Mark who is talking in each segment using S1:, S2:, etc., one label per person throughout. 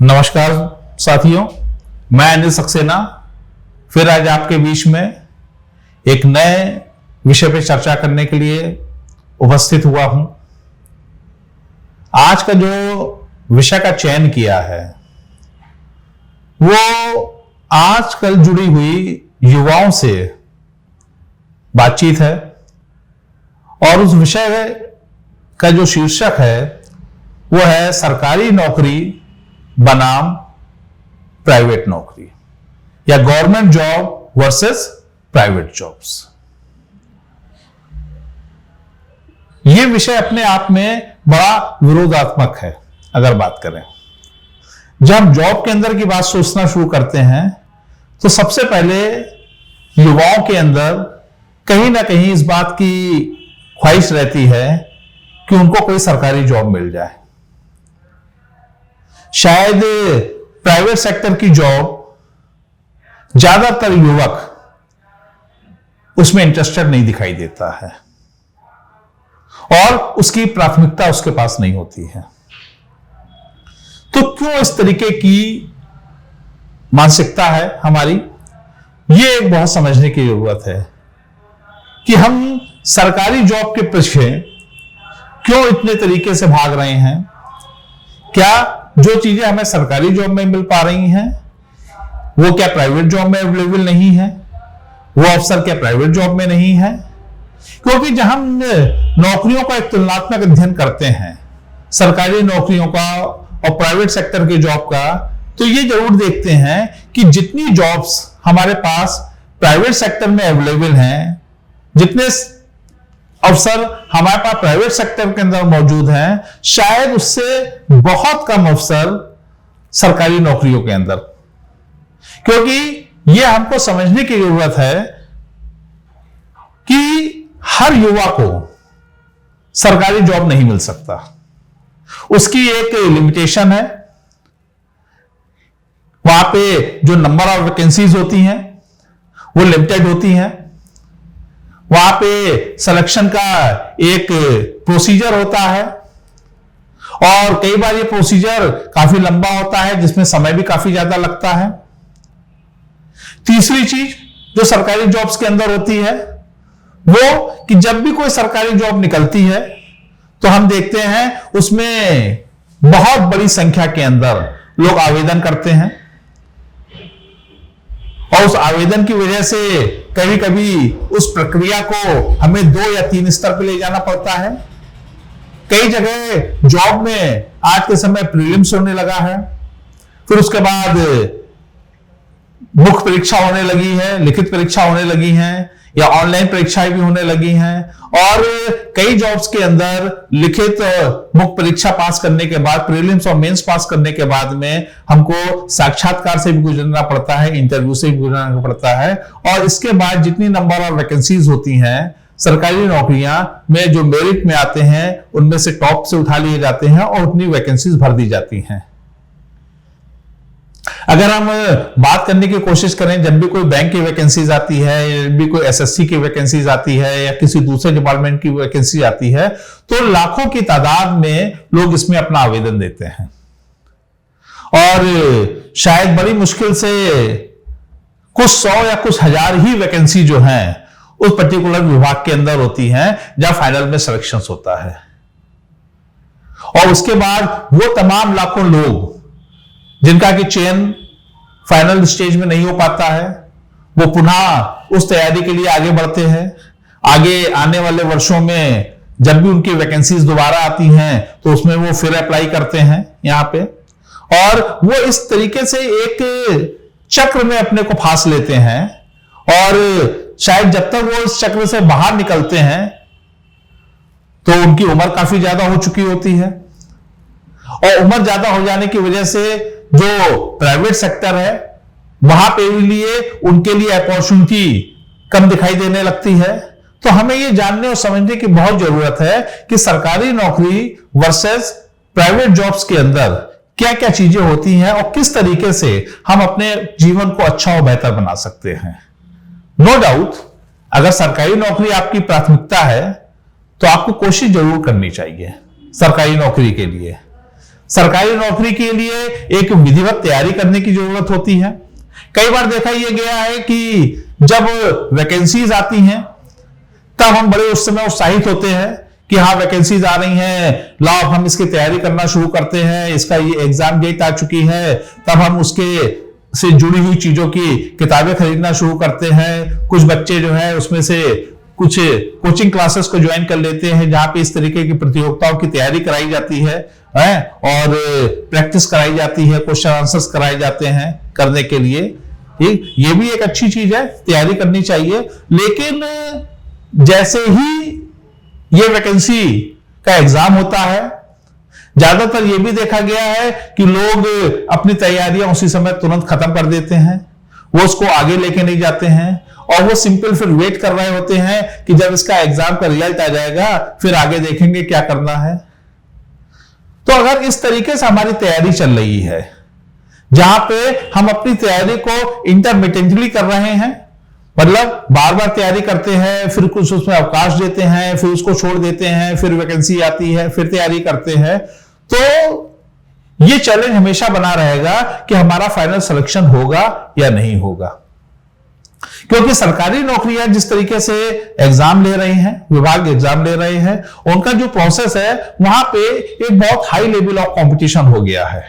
S1: नमस्कार साथियों, मैं अनिल सक्सेना फिर आज आपके बीच में एक नए विषय पर चर्चा करने के लिए उपस्थित हुआ हूं। आज का जो विषय का चयन किया है वो आजकल जुड़ी हुई युवाओं से बातचीत है और उस विषय का जो शीर्षक है वो है सरकारी नौकरी बनाम प्राइवेट नौकरी या government job versus private jobs. यह विषय अपने आप में बड़ा विरोधात्मक है। अगर बात करें, जब हम जॉब के अंदर की बात सोचना शुरू करते हैं तो सबसे पहले युवाओं के अंदर कहीं ना कहीं इस बात की ख्वाहिश रहती है कि उनको कोई सरकारी जॉब मिल जाए। शायद प्राइवेट सेक्टर की जॉब ज्यादातर युवक उसमें इंटरेस्टेड नहीं दिखाई देता है और उसकी प्राथमिकता उसके पास नहीं होती है। तो क्यों इस तरीके की मानसिकता है हमारी, ये एक बहुत समझने की जरूरत है कि हम सरकारी जॉब के पीछे क्यों इतने तरीके से भाग रहे हैं। क्या जो चीजें हमें सरकारी जॉब में मिल पा रही हैं वो क्या प्राइवेट जॉब में अवेलेबल नहीं है? वो अवसर क्या प्राइवेट जॉब में नहीं है? क्योंकि जब हम नौकरियों का एक तुलनात्मक अध्ययन करते हैं, सरकारी नौकरियों का और प्राइवेट सेक्टर की जॉब का, तो ये जरूर देखते हैं कि जितनी जॉब्स हमारे पास प्राइवेट सेक्टर में अवेलेबल हैं, जितने अवसर हमारे पास प्राइवेट सेक्टर के अंदर मौजूद हैं, शायद उससे बहुत कम अवसर सरकारी नौकरियों के अंदर। क्योंकि यह हमको समझने की जरूरत है कि हर युवा को सरकारी जॉब नहीं मिल सकता। उसकी एक लिमिटेशन है। वहां पे जो नंबर ऑफ वैकेंसीज होती हैं वो लिमिटेड होती हैं। वहां पे सिलेक्शन का एक प्रोसीजर होता है और कई बार ये प्रोसीजर काफी लंबा होता है जिसमें समय भी काफी ज्यादा लगता है। तीसरी चीज जो सरकारी जॉब्स के अंदर होती है वो कि जब भी कोई सरकारी जॉब निकलती है तो हम देखते हैं उसमें बहुत बड़ी संख्या के अंदर लोग आवेदन करते हैं और उस आवेदन की वजह से कभी कभी उस प्रक्रिया को हमें 2 या 3 स्तर पर ले जाना पड़ता है। कई जगह जॉब में आज के समय प्रीलिम्स होने लगा है, फिर उसके बाद मुख्य परीक्षा होने लगी है, लिखित परीक्षा होने लगी है या ऑनलाइन परीक्षाएं भी होने लगी हैं। और कई जॉब्स के अंदर लिखित मुख्य परीक्षा पास करने के बाद, प्रीलिम्स और मेंस पास करने के बाद में हमको साक्षात्कार से भी गुजरना पड़ता है, इंटरव्यू से भी गुजरना पड़ता है। और इसके बाद जितनी नंबर ऑफ वैकेंसीज होती हैं सरकारी नौकरियां में, जो मेरिट में आते हैं उनमें से टॉप से उठा लिए जाते हैं और उतनी वैकेंसीज भर दी जाती हैं। अगर हम बात करने की कोशिश करें, जब भी कोई बैंक की वैकेंसीज आती है, जब भी कोई एसएससी की वैकेंसीज आती है या किसी दूसरे डिपार्टमेंट की वैकेंसी आती है, तो लाखों की तादाद में लोग इसमें अपना आवेदन देते हैं और शायद बड़ी मुश्किल से कुछ 100 या कुछ हजार ही वैकेंसी जो हैं उस पर्टिकुलर विभाग के अंदर होती हैं जहां फाइनल में सिलेक्शन होता है। और उसके बाद वो तमाम लाखों लोग जिनका कि चयन फाइनल स्टेज में नहीं हो पाता है, वो पुनः उस तैयारी के लिए आगे बढ़ते हैं। आगे आने वाले वर्षों में जब भी उनकी वैकेंसीज दोबारा आती हैं तो उसमें वो फिर अप्लाई करते हैं यहां पे, और वो इस तरीके से एक चक्र में अपने को फांस लेते हैं। और शायद जब तक वो इस चक्र से बाहर निकलते हैं तो उनकी उम्र काफी ज्यादा हो चुकी होती है और उम्र ज्यादा हो जाने की वजह से जो प्राइवेट सेक्टर है वहां पे लिए उनके लिए अपॉर्चुनिटी कम दिखाई देने लगती है। तो हमें ये जानने और समझने की बहुत जरूरत है कि सरकारी नौकरी वर्सेस प्राइवेट जॉब्स के अंदर क्या क्या चीजें होती हैं और किस तरीके से हम अपने जीवन को अच्छा और बेहतर बना सकते हैं। नो डाउट, अगर सरकारी नौकरी आपकी प्राथमिकता है तो आपको कोशिश जरूर करनी चाहिए सरकारी नौकरी के लिए। सरकारी नौकरी के लिए एक विधिवत तैयारी करने की जरूरत होती है। कई बार देखा यह गया है कि जब वैकेंसीज आती हैं तब हम बड़े उस समय उत्साहित होते हैं कि हाँ वैकेंसीज आ रही हैं, लाओ हम इसकी तैयारी करना शुरू करते हैं, इसका ये एग्जाम डेट आ चुकी है, तब हम उसके से जुड़ी हुई चीजों की किताबें खरीदना शुरू करते हैं। कुछ बच्चे जो है उसमें से कुछ कोचिंग क्लासेस को ज्वाइन कर लेते हैं जहां पे इस तरीके की प्रतियोगिताओं की तैयारी कराई जाती है और प्रैक्टिस कराई जाती है, क्वेश्चन आंसर्स कराए जाते हैं करने के लिए। ये भी एक अच्छी चीज है, तैयारी करनी चाहिए। लेकिन जैसे ही ये वैकेंसी का एग्जाम होता है, ज्यादातर ये भी देखा गया है कि लोग अपनी तैयारियां उसी समय तुरंत खत्म कर देते हैं, वो उसको आगे लेके नहीं जाते हैं और वो सिंपल फिर वेट कर रहे होते हैं कि जब इसका एग्जाम का रिजल्ट आ जाएगा फिर आगे देखेंगे क्या करना है। तो अगर इस तरीके से हमारी तैयारी चल रही है जहां पे हम अपनी तैयारी को इंटरमिटेंटली कर रहे हैं, मतलब बार बार तैयारी करते हैं, फिर कुछ उसमें अवकाश देते हैं, फिर उसको छोड़ देते हैं, फिर वैकेंसी आती है, फिर तैयारी करते हैं, तो ये चैलेंज हमेशा बना रहेगा कि हमारा फाइनल सिलेक्शन होगा या नहीं होगा। क्योंकि सरकारी नौकरियां जिस तरीके से एग्जाम ले रहे हैं, विभाग एग्जाम ले रहे हैं, उनका जो प्रोसेस है वहां पे एक बहुत हाई लेवल ऑफ कंपटीशन हो गया है।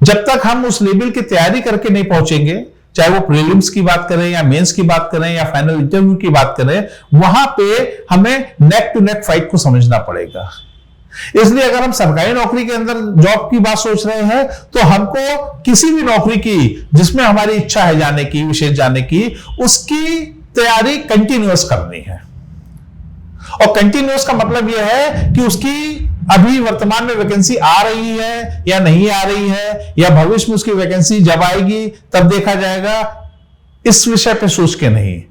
S1: जब तक हम उस लेवल की तैयारी करके नहीं पहुंचेंगे, चाहे वो प्रीलिम्स की बात करें या मेंस की बात करें या फाइनल इंटरव्यू की बात करें, वहां पे हमें नेक टू नेक फाइट को समझना पड़ेगा। इसलिए अगर हम सरकारी नौकरी के अंदर जॉब की बात सोच रहे हैं तो हमको किसी भी नौकरी की जिसमें हमारी इच्छा है जाने की, विशेष जाने की, उसकी तैयारी कंटिन्यूअस करनी है। और कंटिन्यूअस का मतलब यह है कि उसकी अभी वर्तमान में वैकेंसी आ रही है या नहीं आ रही है, या भविष्य में उसकी वैकेंसी जब आएगी तब देखा जाएगा, इस विषय पे सोच के नहीं।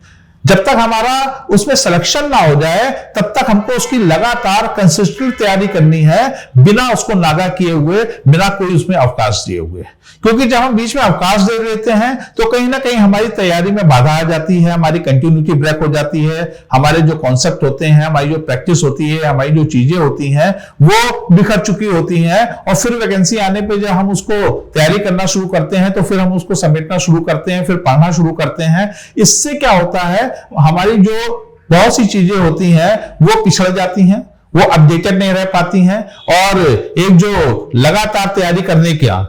S1: जब तक हमारा उसमें सिलेक्शन ना हो जाए तब तक हमको उसकी लगातार कंसिस्टेंट तैयारी करनी है, बिना उसको नागा किए हुए, बिना कोई उसमें अवकाश दिए हुए। क्योंकि जब हम बीच में अवकाश दे देते हैं तो कहीं ना कहीं हमारी तैयारी में बाधा आ जाती है, हमारी कंटिन्यूटी ब्रेक हो जाती है, हमारे जो कॉन्सेप्ट होते हैं, हमारी जो प्रैक्टिस होती है, हमारी जो चीजें होती हैं वो बिखर चुकी होती हैं। और फिर वैकेंसी आने पर जब हम उसको तैयारी करना शुरू करते हैं तो फिर हम उसको समेटना शुरू करते हैं, फिर पढ़ना शुरू करते हैं। इससे क्या होता है, हमारी जो बहुत सी चीजें होती हैं वो पिछड़ जाती हैं, वो अपडेटेड नहीं रह पाती हैं, और एक जो लगातार तैयारी करने का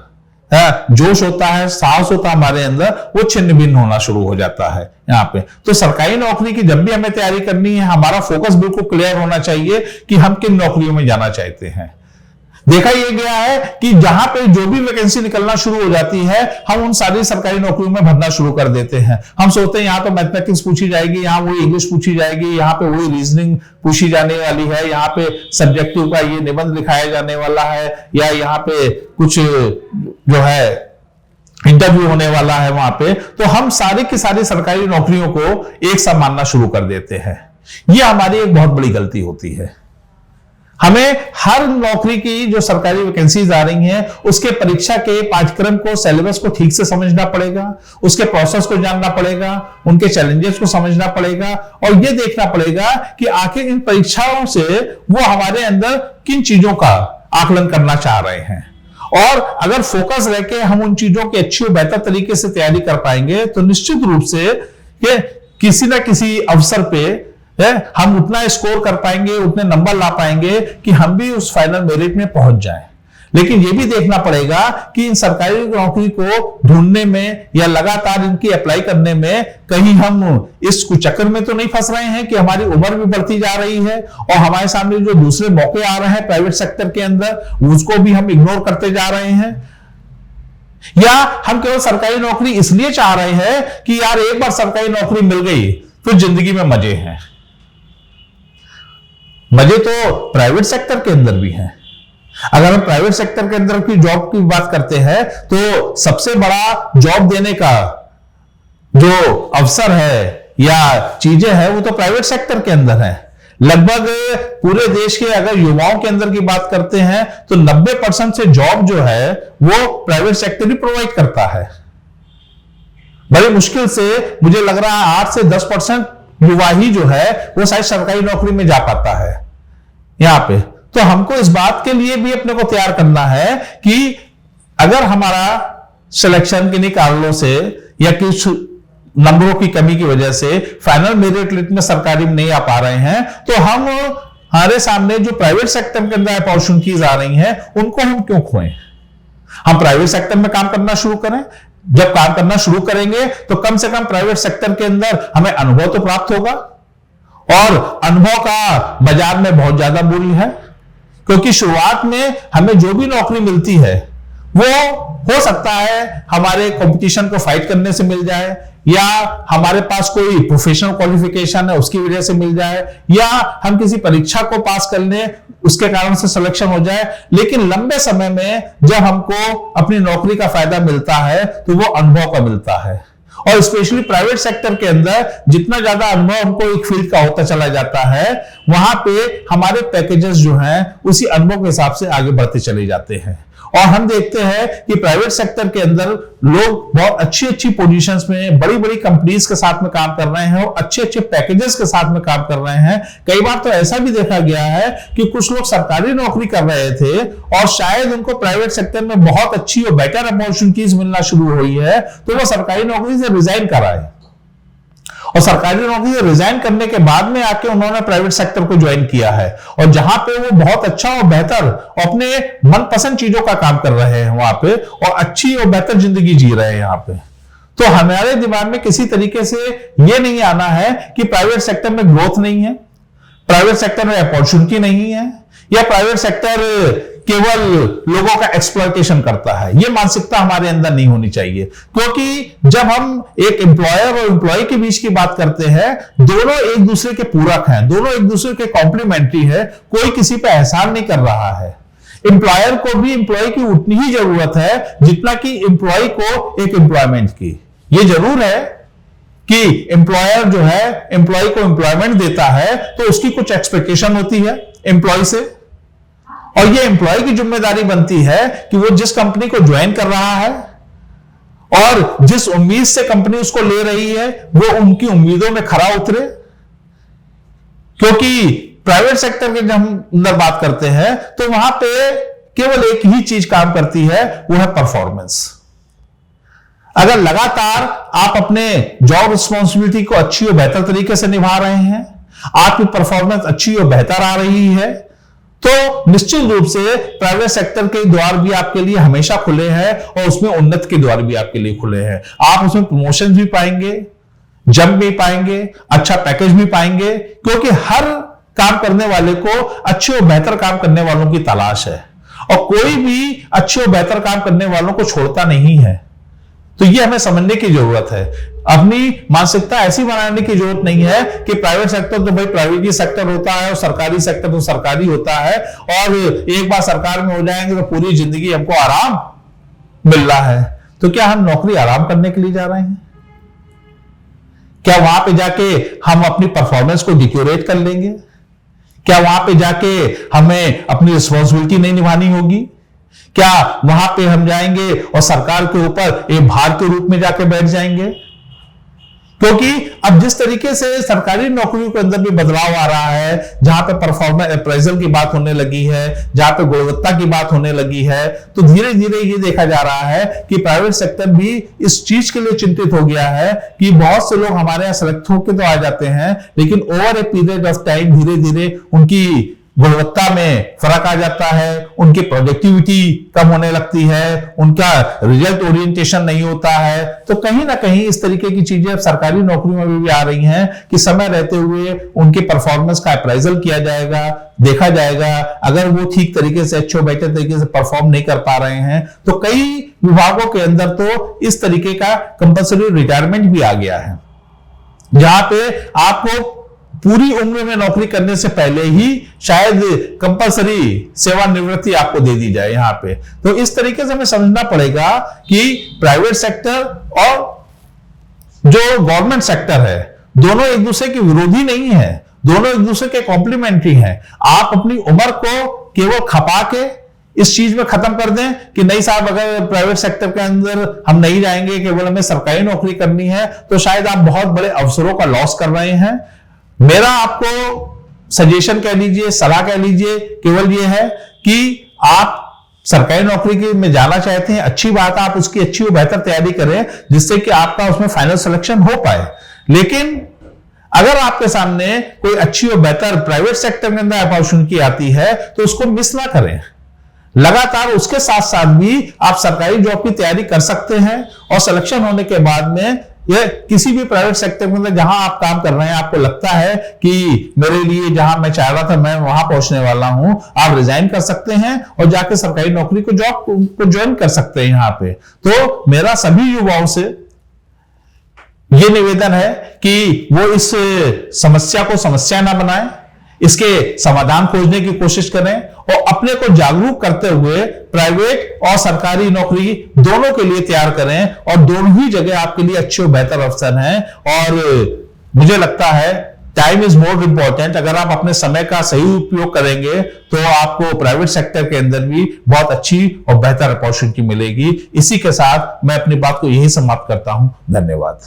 S1: जोश होता है, साहस होता है हमारे अंदर, वो छिन्न भिन्न होना शुरू हो जाता है यहाँ पे। तो सरकारी नौकरी की जब भी हमें तैयारी करनी है, हमारा फोकस बिल्कुल क्लियर होना चाहिए कि हम किन नौकरियों में जाना चाहते हैं। देखा यह गया है कि जहां पे जो भी वैकेंसी निकलना शुरू हो जाती है, हम उन सारी सरकारी नौकरियों में भरना शुरू कर देते हैं। हम सोचते हैं यहाँ तो मैथमेटिक्स पूछी जाएगी, यहाँ वही इंग्लिश पूछी जाएगी, यहाँ पे वही रीजनिंग पूछी जाने वाली है, यहाँ पे सब्जेक्टिव का ये निबंध लिखाया जाने वाला है, या यहाँ पे कुछ जो है इंटरव्यू होने वाला है वहां पे। तो हम सारी की सारी सरकारी नौकरियों को एक सा मानना शुरू कर देते हैं। यह हमारी एक बहुत बड़ी गलती होती है। हमें हर नौकरी की जो सरकारी वैकेंसीज आ रही हैं उसके परीक्षा के पाठ्यक्रम को, सिलेबस को ठीक से समझना पड़ेगा, उसके प्रोसेस को जानना पड़ेगा, उनके चैलेंजेस को समझना पड़ेगा, और यह देखना पड़ेगा कि आखिर इन परीक्षाओं से वो हमारे अंदर किन चीजों का आकलन करना चाह रहे हैं। और अगर फोकस रह के हम उन चीजों की अच्छी और बेहतर तरीके से तैयारी कर पाएंगे तो निश्चित रूप से ये किसी ना किसी अवसर पे हम उतना स्कोर कर पाएंगे, उतने नंबर ला पाएंगे कि हम भी उस फाइनल मेरिट में पहुंच जाएं। लेकिन यह भी देखना पड़ेगा कि इन सरकारी नौकरी को ढूंढने में या लगातार इनकी अप्लाई करने में कहीं हम इस कुचक्कर में तो नहीं फंस रहे हैं कि हमारी उम्र भी बढ़ती जा रही है और हमारे सामने जो दूसरे मौके आ रहे हैं प्राइवेट सेक्टर के अंदर उसको भी हम इग्नोर करते जा रहे हैं, या हम केवल सरकारी नौकरी इसलिए चाह रहे हैं कि यार एक बार सरकारी नौकरी मिल गई तो जिंदगी में मजे हैं। मजे तो प्राइवेट सेक्टर के अंदर भी हैं। अगर हम प्राइवेट सेक्टर के अंदर की जॉब की बात करते हैं तो सबसे बड़ा जॉब देने का जो अवसर है या चीजें हैं वो तो प्राइवेट सेक्टर के अंदर है। लगभग पूरे देश के अगर युवाओं के अंदर की बात करते हैं तो 90% से जॉब जो है वो प्राइवेट सेक्टर ही प्रोवाइड करता है। बड़ी मुश्किल से मुझे लग रहा है 8 से 10% युवा ही जो है वो शायद सरकारी नौकरी में जा पाता है यहाँ पे। तो हमको इस बात के लिए भी अपने को तैयार करना है कि अगर हमारा सिलेक्शन किन्हीं कारणों से या कुछ नंबरों की कमी की वजह से फाइनल मेरिट लिस्ट में सरकारी में नहीं आ पा रहे हैं, तो हमारे सामने जो प्राइवेट सेक्टर के अंदर अपॉर्चुनिटीज आ रही हैं उनको हम क्यों खोएं। हम प्राइवेट सेक्टर में काम करना शुरू करें। जब काम करना शुरू करेंगे तो कम से कम प्राइवेट सेक्टर के अंदर हमें अनुभव तो प्राप्त होगा, और अनुभव का बाजार में बहुत ज्यादा मूल्य है, क्योंकि शुरुआत में हमें जो भी नौकरी मिलती है वो हो सकता है हमारे कंपटीशन को फाइट करने से मिल जाए, या हमारे पास कोई प्रोफेशनल क्वालिफिकेशन है उसकी वजह से मिल जाए, या हम किसी परीक्षा को पास कर लें उसके कारण से सिलेक्शन हो जाए। लेकिन लंबे समय में जब हमको अपनी नौकरी का फायदा मिलता है तो वो अनुभव का मिलता है, और स्पेशली प्राइवेट सेक्टर के अंदर जितना ज्यादा अनुभव हमको एक फील्ड का होता चला जाता है, वहां पे हमारे पैकेजेस जो हैं उसी अनुभव के हिसाब से आगे बढ़ते चले जाते हैं। और हम देखते हैं कि प्राइवेट सेक्टर के अंदर लोग बहुत अच्छी अच्छी पोजीशंस में बड़ी बड़ी कंपनीज के साथ में काम कर रहे हैं और अच्छे अच्छे पैकेजेस के साथ में काम कर रहे हैं। कई बार तो ऐसा भी देखा गया है कि कुछ लोग सरकारी नौकरी कर रहे थे और शायद उनको प्राइवेट सेक्टर में बहुत अच्छी और बेटर अपॉर्चुनिटीज मिलना शुरू हुई है, तो वो सरकारी नौकरी से रिजाइन कराए, और सरकारी नौकरी से रिजाइन करने के बाद में आके उन्होंने प्राइवेट सेक्टर को ज्वाइन किया है, और जहां पे वो बहुत अच्छा और बेहतर अपने मनपसंद चीजों का काम कर रहे हैं वहां पे, और अच्छी और बेहतर जिंदगी जी रहे हैं यहाँ पे। तो हमारे दिमाग में किसी तरीके से ये नहीं आना है कि प्राइवेट सेक्टर में ग्रोथ नहीं है, प्राइवेट सेक्टर में अपॉर्चुनिटी नहीं है, या प्राइवेट सेक्टर केवल लोगों का एक्सप्लॉयटेशन करता है। यह मानसिकता हमारे अंदर नहीं होनी चाहिए, क्योंकि जब हम एक एम्प्लॉयर और एम्प्लॉय के बीच की बात करते हैं, दोनों एक दूसरे के पूरक हैं, दोनों एक दूसरे के कॉम्प्लीमेंट्री है, कोई किसी पे एहसान नहीं कर रहा है। एम्प्लॉयर को भी एम्प्लॉय की उतनी ही जरूरत है जितना कि एम्प्लॉय को एक एम्प्लॉयमेंट की। यह जरूर है कि एम्प्लॉयर जो है एम्प्लॉय को एम्प्लॉयमेंट देता है तो उसकी कुछ एक्सपेक्टेशन होती है एम्प्लॉय से, और ये एम्प्लॉय की जिम्मेदारी बनती है कि वो जिस कंपनी को ज्वाइन कर रहा है और जिस उम्मीद से कंपनी उसको ले रही है वो उनकी उम्मीदों में खरा उतरे। क्योंकि प्राइवेट सेक्टर की जब हम अंदर बात करते हैं तो वहां पे केवल एक ही चीज काम करती है, वो है परफॉर्मेंस। अगर लगातार आप अपने जॉब रिस्पॉन्सिबिलिटी को अच्छी और बेहतर तरीके से निभा रहे हैं, आपकी परफॉर्मेंस अच्छी और बेहतर आ रही है, तो निश्चित रूप से प्राइवेट सेक्टर के द्वार भी आपके लिए हमेशा खुले हैं और उसमें उन्नति के द्वार भी आपके लिए खुले हैं। आप उसमें प्रमोशन भी पाएंगे, जंप भी पाएंगे, अच्छा पैकेज भी पाएंगे, क्योंकि हर काम करने वाले को अच्छे और बेहतर काम करने वालों की तलाश है, और कोई भी अच्छे और बेहतर काम करने वालों को छोड़ता नहीं है। तो यह हमें समझने की जरूरत है। अपनी मानसिकता ऐसी बनाने की जरूरत नहीं है कि प्राइवेट सेक्टर तो भाई प्राइवेट ही सेक्टर होता है और सरकारी सेक्टर तो सरकारी होता है, और एक बार सरकार में हो जाएंगे तो पूरी जिंदगी हमको आराम मिल रहा है। तो क्या हम नौकरी आराम करने के लिए जा रहे हैं? क्या वहां पे जाके हम अपनी परफॉर्मेंस को डिक्योरेट कर लेंगे? क्या वहां पे जाके हमें अपनी रिस्पॉन्सिबिलिटी नहीं निभानी होगी? क्या वहां पे हम जाएंगे और सरकार के ऊपर एक भार के रूप में जाके बैठ जाएंगे? क्योंकि अब जिस तरीके से सरकारी नौकरियों के अंदर भी बदलाव आ रहा है, जहां पे परफॉर्मेंस अप्रेजल की बात होने लगी है, जहां पे गुणवत्ता की बात होने लगी है, तो धीरे धीरे ये देखा जा रहा है कि प्राइवेट सेक्टर भी इस चीज के लिए चिंतित हो गया है कि बहुत से लोग हमारे यहां सेलेक्ट होकर तो आ जाते हैं, लेकिन over a period of time धीरे धीरे उनकी गुणवत्ता में फर्क आ जाता है, उनकी प्रोडक्टिविटी कम होने लगती है, उनका रिजल्ट ओरिएंटेशन नहीं होता है। तो कहीं ना कहीं इस तरीके की चीजें अब सरकारी नौकरियों में भी आ रही हैं कि समय रहते हुए उनके परफॉर्मेंस का अप्राइजल किया जाएगा, देखा जाएगा। अगर वो ठीक तरीके से अच्छे बेहतर तरीके से परफॉर्म नहीं कर पा रहे हैं तो कई विभागों के अंदर तो इस तरीके का कंपल्सरी रिटायरमेंट भी आ गया है, जहां पे आपको पूरी उम्र में नौकरी करने से पहले ही शायद कंपल्सरी सेवानिवृत्ति आपको दे दी जाए यहां पे। तो इस तरीके से हमें समझना पड़ेगा कि प्राइवेट सेक्टर और जो गवर्नमेंट सेक्टर है दोनों एक दूसरे के विरोधी नहीं है, दोनों एक दूसरे के कॉम्प्लीमेंट्री हैं। आप अपनी उम्र को केवल खपा के इस चीज में खत्म कर दें कि नहीं साहब अगर प्राइवेट सेक्टर के अंदर हम नहीं जाएंगे, केवल हमें सरकारी नौकरी करनी है, तो शायद आप बहुत बड़े अवसरों का लॉस कर रहे हैं। मेरा आपको सजेशन कह लीजिए, सलाह कह लीजिए, केवल ये है कि आप सरकारी नौकरी की में जाना चाहते हैं, अच्छी बात है, आप उसकी अच्छी और बेहतर तैयारी करें जिससे कि आपका उसमें फाइनल सिलेक्शन हो पाए। लेकिन अगर आपके सामने कोई अच्छी और बेहतर प्राइवेट सेक्टर के अंदर अपॉर्चुनिटी आती है तो उसको मिस ना करें। लगातार उसके साथ साथ भी आप सरकारी जॉब की तैयारी कर सकते हैं और सिलेक्शन होने के बाद में ये किसी भी प्राइवेट सेक्टर के अंदर जहां आप काम कर रहे हैं, आपको लगता है कि मेरे लिए जहां मैं चाह रहा था मैं वहां पहुंचने वाला हूं, आप रिजाइन कर सकते हैं और जाके सरकारी नौकरी को जॉब को ज्वाइन कर सकते हैं यहां पे। तो मेरा सभी युवाओं से यह निवेदन है कि वो इस समस्या को समस्या ना बनाएं, इसके समाधान खोजने की कोशिश करें और अपने को जागरूक करते हुए प्राइवेट और सरकारी नौकरी दोनों के लिए तैयार करें और दोनों ही जगह आपके लिए अच्छे और बेहतर अवसर हैं। और मुझे लगता है टाइम इज मोर इंपॉर्टेंट। अगर आप अपने समय का सही उपयोग करेंगे तो आपको प्राइवेट सेक्टर के अंदर भी बहुत अच्छी और बेहतर अपॉर्चुनिटी मिलेगी। इसी के साथ मैं अपनी बात को यही समाप्त करता हूं। धन्यवाद।